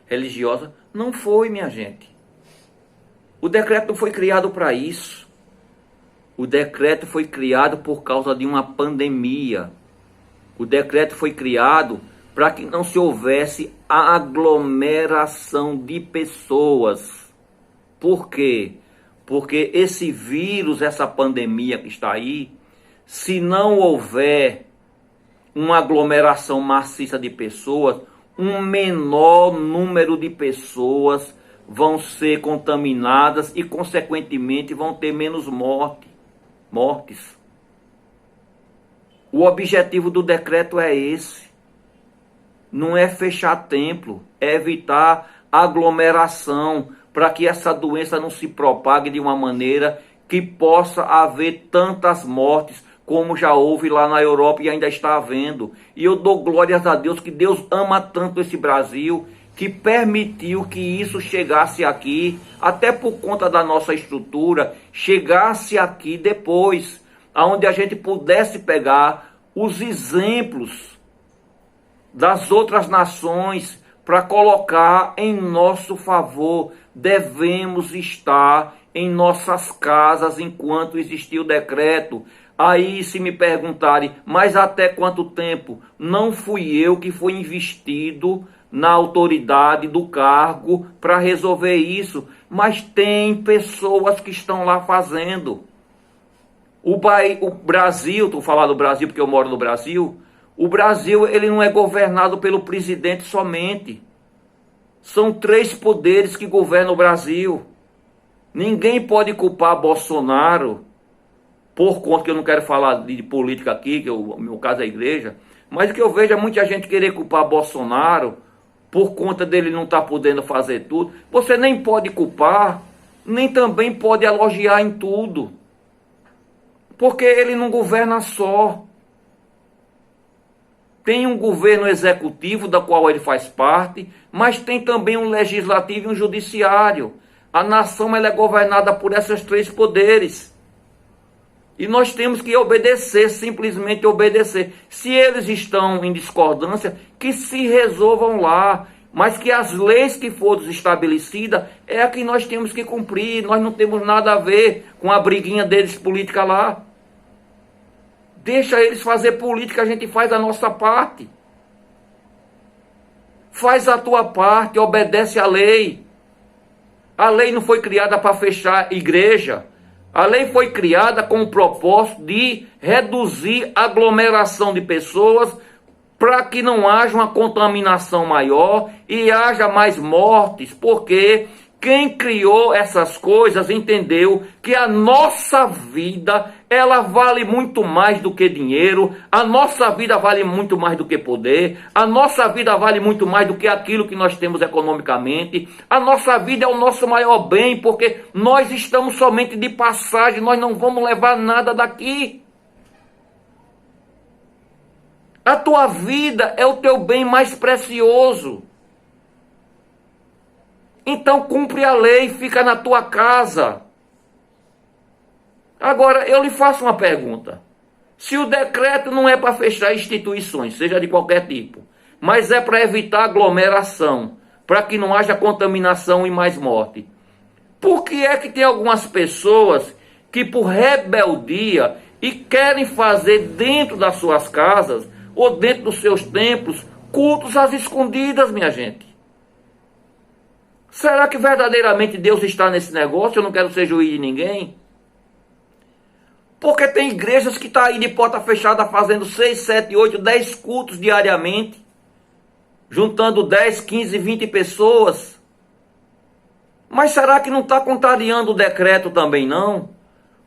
religiosas? Não foi, minha gente. O decreto não foi criado para isso. O decreto foi criado por causa de uma pandemia. O decreto foi criado para que não se houvesse aglomeração de pessoas. Por quê? Porque esse vírus, essa pandemia que está aí, se não houver uma aglomeração maciça de pessoas, um menor número de pessoas vão ser contaminadas e, consequentemente, vão ter menos mortes. O objetivo do decreto é esse. Não é fechar templo, é evitar aglomeração, para que essa doença não se propague de uma maneira que possa haver tantas mortes como já houve lá na Europa e ainda está havendo. E eu dou glórias a Deus que Deus ama tanto esse Brasil, que permitiu que isso chegasse aqui, até por conta da nossa estrutura, chegasse aqui depois, onde a gente pudesse pegar os exemplos das outras nações para colocar em nosso favor. Devemos estar em nossas casas enquanto existir o decreto. Aí, se me perguntarem, mas até quanto tempo? Não fui eu que fui investido na autoridade do cargo para resolver isso, mas tem pessoas que estão lá fazendo. O Brasil, estou falando do Brasil porque eu moro no Brasil, o Brasil ele não é governado pelo presidente somente. São 3 poderes que governam o Brasil. Ninguém pode culpar Bolsonaro, por conta que eu não quero falar de política aqui, que o meu caso é a igreja, mas o que eu vejo é muita gente querer culpar Bolsonaro por conta dele não estar podendo fazer tudo. Você nem pode culpar, nem também pode elogiar em tudo, porque ele não governa só. Tem um governo executivo, da qual ele faz parte, mas tem também um legislativo e um judiciário. A nação ela é governada por esses 3 poderes. E nós temos que obedecer, simplesmente obedecer. Se eles estão em discordância, que se resolvam lá. Mas que as leis que foram estabelecidas é a que nós temos que cumprir. Nós não temos nada a ver com a briguinha deles política lá. Deixa eles fazer política, a gente faz a nossa parte. Faz a tua parte, obedece à lei. A lei não foi criada para fechar igreja. A lei foi criada com o propósito de reduzir a aglomeração de pessoas para que não haja uma contaminação maior e haja mais mortes, porque quem criou essas coisas entendeu que a nossa vida, ela vale muito mais do que dinheiro, a nossa vida vale muito mais do que poder, a nossa vida vale muito mais do que aquilo que nós temos economicamente, a nossa vida é o nosso maior bem, porque nós estamos somente de passagem, nós não vamos levar nada daqui. A tua vida é o teu bem mais precioso. Então cumpre a lei, fica na tua casa. Agora, eu lhe faço uma pergunta. Se o decreto não é para fechar instituições, seja de qualquer tipo, mas é para evitar aglomeração, para que não haja contaminação e mais morte, por que é que tem algumas pessoas que por rebeldia e querem fazer dentro das suas casas ou dentro dos seus templos cultos às escondidas, minha gente? Será que verdadeiramente Deus está nesse negócio? Eu não quero ser juiz de ninguém. Porque tem igrejas que estão aí de porta fechada fazendo 6, 7, 8, 10 cultos diariamente. Juntando 10, 15, 20 pessoas. Mas será que não está contrariando o decreto também não?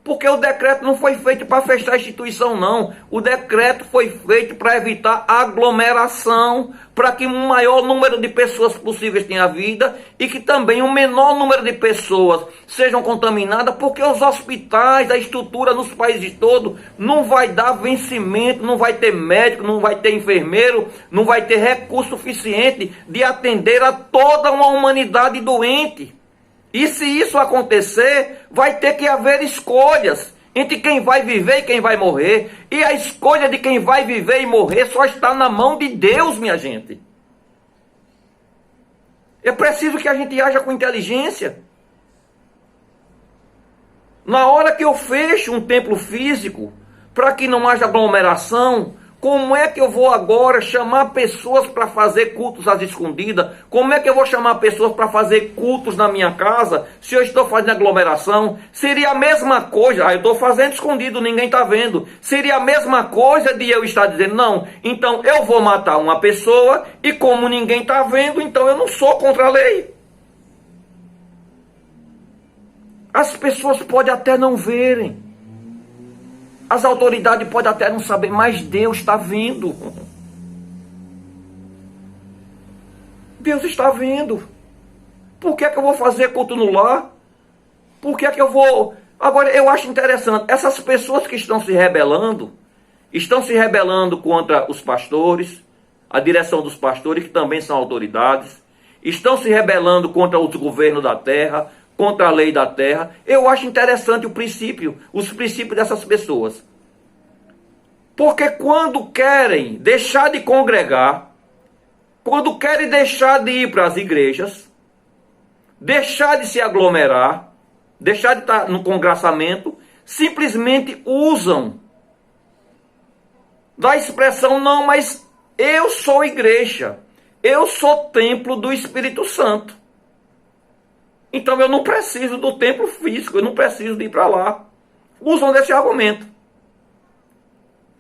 Porque o decreto não foi feito para fechar a instituição, não. O decreto foi feito para evitar aglomeração, para que um maior número de pessoas possíveis tenha vida e que também um menor número de pessoas sejam contaminadas, porque os hospitais, a estrutura nos países todos não vai dar vencimento, não vai ter médico, não vai ter enfermeiro, não vai ter recurso suficiente de atender a toda uma humanidade doente. E se isso acontecer, vai ter que haver escolhas entre quem vai viver e quem vai morrer. E a escolha de quem vai viver e morrer só está na mão de Deus, minha gente. É preciso que a gente haja com inteligência. Na hora que eu fecho um templo físico, para que não haja aglomeração, como é que eu vou agora chamar pessoas para fazer cultos às escondidas? Como é que eu vou chamar pessoas para fazer cultos na minha casa se eu estou fazendo aglomeração? Seria a mesma coisa, eu estou fazendo escondido, ninguém está vendo. Seria a mesma coisa de eu estar dizendo, não, então eu vou matar uma pessoa e como ninguém está vendo, então eu não sou contra a lei. As pessoas podem até não verem. As autoridades podem até não saber, mas Deus está vendo. Deus está vendo. Por que é que eu vou fazer culto no lar? Por que é que eu vou... Agora, eu acho interessante, essas pessoas que estão se rebelando contra os pastores, a direção dos pastores, que também são autoridades, estão se rebelando contra os governos da terra, contra a lei da terra. Eu acho interessante os princípios dessas pessoas. Porque quando querem deixar de congregar, quando querem deixar de ir para as igrejas, deixar de se aglomerar, deixar de estar no congraçamento, simplesmente usam da expressão: não, mas eu sou igreja, eu sou templo do Espírito Santo. Então eu não preciso do templo físico, eu não preciso de ir para lá. Usam desse argumento.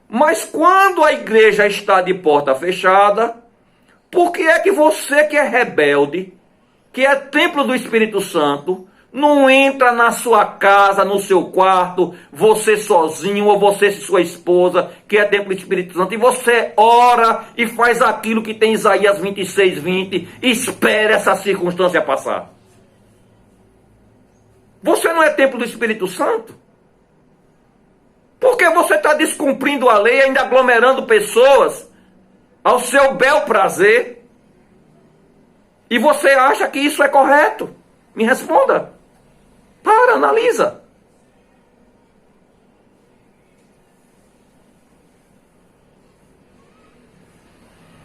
Mas quando a igreja está de porta fechada, por que é que você, que é rebelde, que é templo do Espírito Santo, não entra na sua casa, no seu quarto, você sozinho, ou você e sua esposa, que é templo do Espírito Santo, e você ora e faz aquilo que tem Isaías 26:20, e espera essa circunstância passar? Você não é templo do Espírito Santo? Porque você está descumprindo a lei, ainda aglomerando pessoas ao seu bel prazer, e você acha que isso é correto? Me responda. Para, analisa.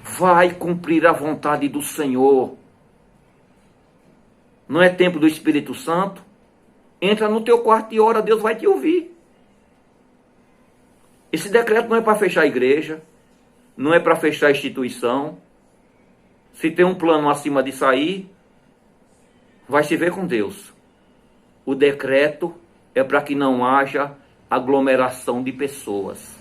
Vai cumprir a vontade do Senhor. Não é templo do Espírito Santo? Entra no teu quarto e ora, Deus vai te ouvir. Esse decreto não é para fechar a igreja, não é para fechar a instituição. Se tem um plano acima de sair, vai se ver com Deus. O decreto é para que não haja aglomeração de pessoas.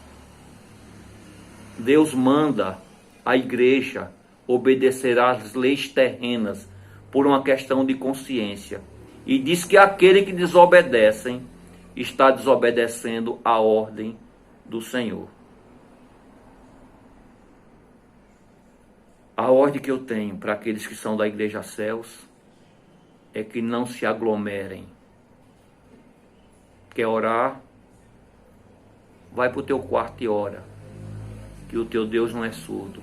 Deus manda a igreja obedecer às leis terrenas por uma questão de consciência. E diz que aquele que desobedecem está desobedecendo a ordem do Senhor. A ordem que eu tenho para aqueles que são da Igreja Céus é que não se aglomerem. Quer orar? Vai para o teu quarto e ora, que o teu Deus não é surdo.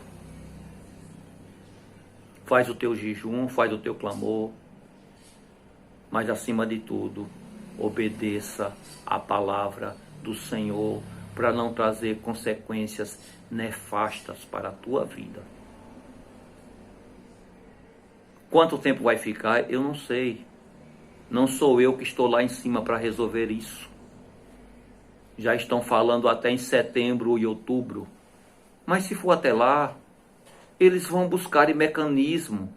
Faz o teu jejum, faz o teu clamor, mas acima de tudo, obedeça a palavra do Senhor para não trazer consequências nefastas para a tua vida. Quanto tempo vai ficar? Eu não sei. Não sou eu que estou lá em cima para resolver isso. Já estão falando até em setembro e outubro. Mas se for até lá, eles vão buscar mecanismo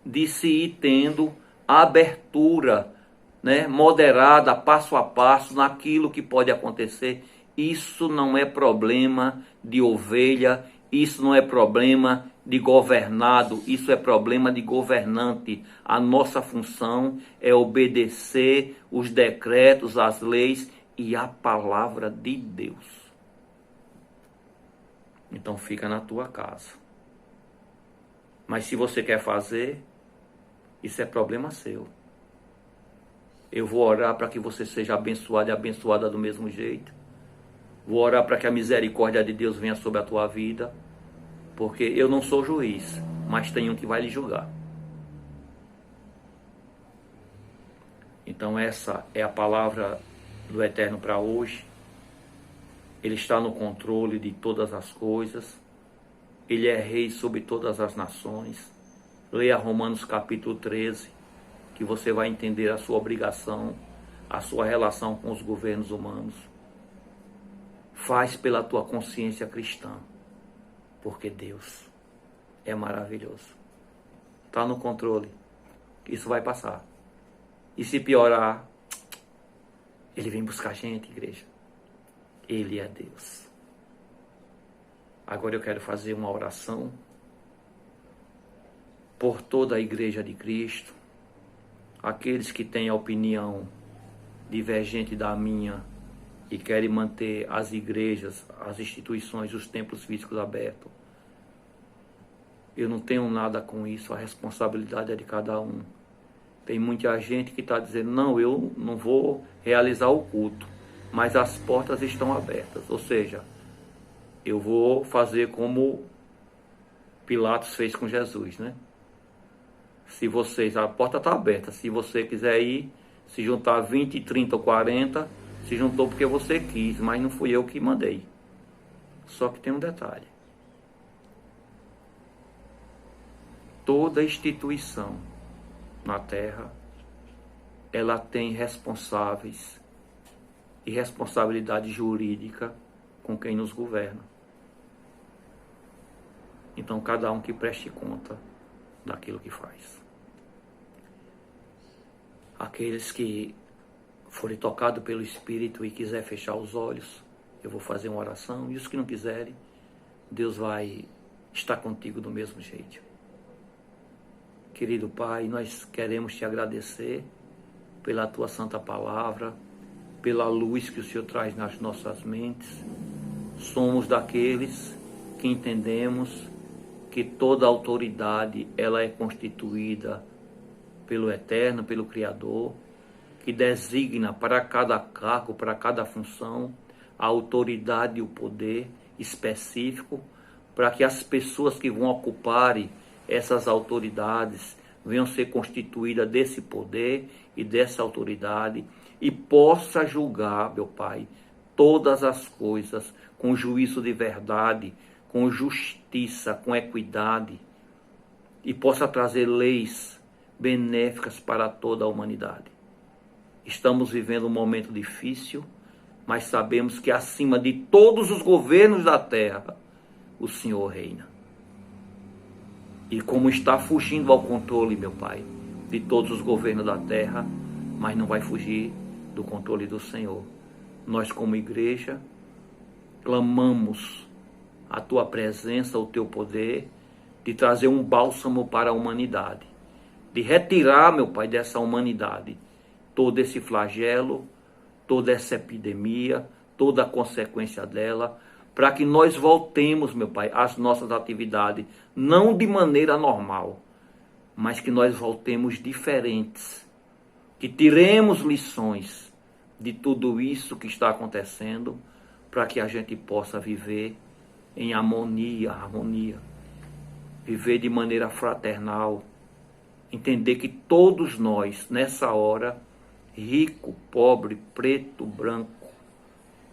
de se ir tendo a abertura, né, moderada, passo a passo, naquilo que pode acontecer. Isso não é problema de ovelha, isso não é problema de governado, isso é problema de governante. A nossa função é obedecer os decretos, as leis e a palavra de Deus. Então fica na tua casa. Mas se você quer fazer, isso é problema seu. Eu vou orar para que você seja abençoado e abençoada do mesmo jeito. Vou orar para que a misericórdia de Deus venha sobre a tua vida. Porque eu não sou juiz, mas tem um que vai lhe julgar. Então essa é a palavra do Eterno para hoje. Ele está no controle de todas as coisas. Ele é rei sobre todas as nações. Leia Romanos capítulo 13, que você vai entender a sua obrigação, a sua relação com os governos humanos. Faz pela tua consciência cristã, porque Deus é maravilhoso. Está no controle. Isso vai passar. E se piorar, Ele vem buscar a gente, igreja. Ele é Deus. Agora eu quero fazer uma oração por toda a Igreja de Cristo, aqueles que têm a opinião divergente da minha e querem manter as igrejas, as instituições, os templos físicos abertos. Eu não tenho nada com isso, a responsabilidade é de cada um. Tem muita gente que está dizendo, não, eu não vou realizar o culto, mas as portas estão abertas. Ou seja, eu vou fazer como Pilatos fez com Jesus, né? Se vocês, a porta está aberta, se você quiser ir, se juntar 20, 30 ou 40, se juntou porque você quis, mas não fui eu que mandei. Só que tem um detalhe. toda instituição na terra, ela tem responsáveis e responsabilidade jurídica com quem nos governa. Então, cada um que preste conta daquilo que faz. Aqueles que forem tocados pelo Espírito e quiser fechar os olhos, eu vou fazer uma oração. E os que não quiserem, Deus vai estar contigo do mesmo jeito. Querido Pai, nós queremos te agradecer pela tua santa palavra, pela luz que o Senhor traz nas nossas mentes. Somos daqueles que entendemos que toda autoridade ela é constituída pelo Eterno, pelo Criador, que designa para cada cargo, para cada função, a autoridade e o poder específico, para que as pessoas que vão ocuparem essas autoridades venham ser constituídas desse poder e dessa autoridade e possa julgar, meu Pai, todas as coisas com juízo de verdade, com justiça, com equidade e possa trazer leis benéficas para toda a humanidade. Estamos vivendo um momento difícil, mas sabemos que acima de todos os governos da terra, o Senhor reina. E como está fugindo ao controle, meu Pai, de todos os governos da terra, mas não vai fugir do controle do Senhor. Nós, como igreja, clamamos a Tua presença, o Teu poder, de trazer um bálsamo para a humanidade, de retirar, meu Pai, dessa humanidade todo esse flagelo, toda essa epidemia, toda a consequência dela, para que nós voltemos, meu Pai, às nossas atividades, não de maneira normal, mas que nós voltemos diferentes, que tiremos lições de tudo isso que está acontecendo, para que a gente possa viver em harmonia, viver de maneira fraternal, entender que todos nós, nessa hora, rico, pobre, preto, branco,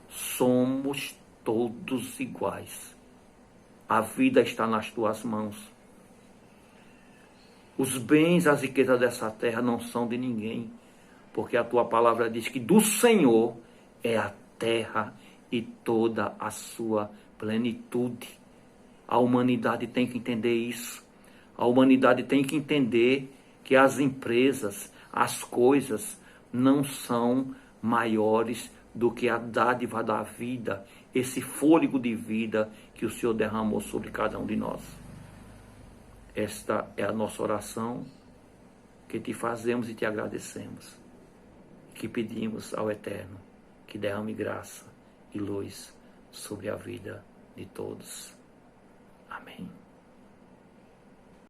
somos todos iguais. A vida está nas tuas mãos. Os bens, as riquezas dessa terra não são de ninguém, porque a tua palavra diz que do Senhor é a terra e toda a sua plenitude. A humanidade tem que entender isso. A humanidade tem que entender que as empresas, as coisas, não são maiores do que a dádiva da vida, esse fôlego de vida que o Senhor derramou sobre cada um de nós. Esta é a nossa oração que te fazemos e te agradecemos, que pedimos ao Eterno que derrame graça e luz sobre a vida de todos. Amém.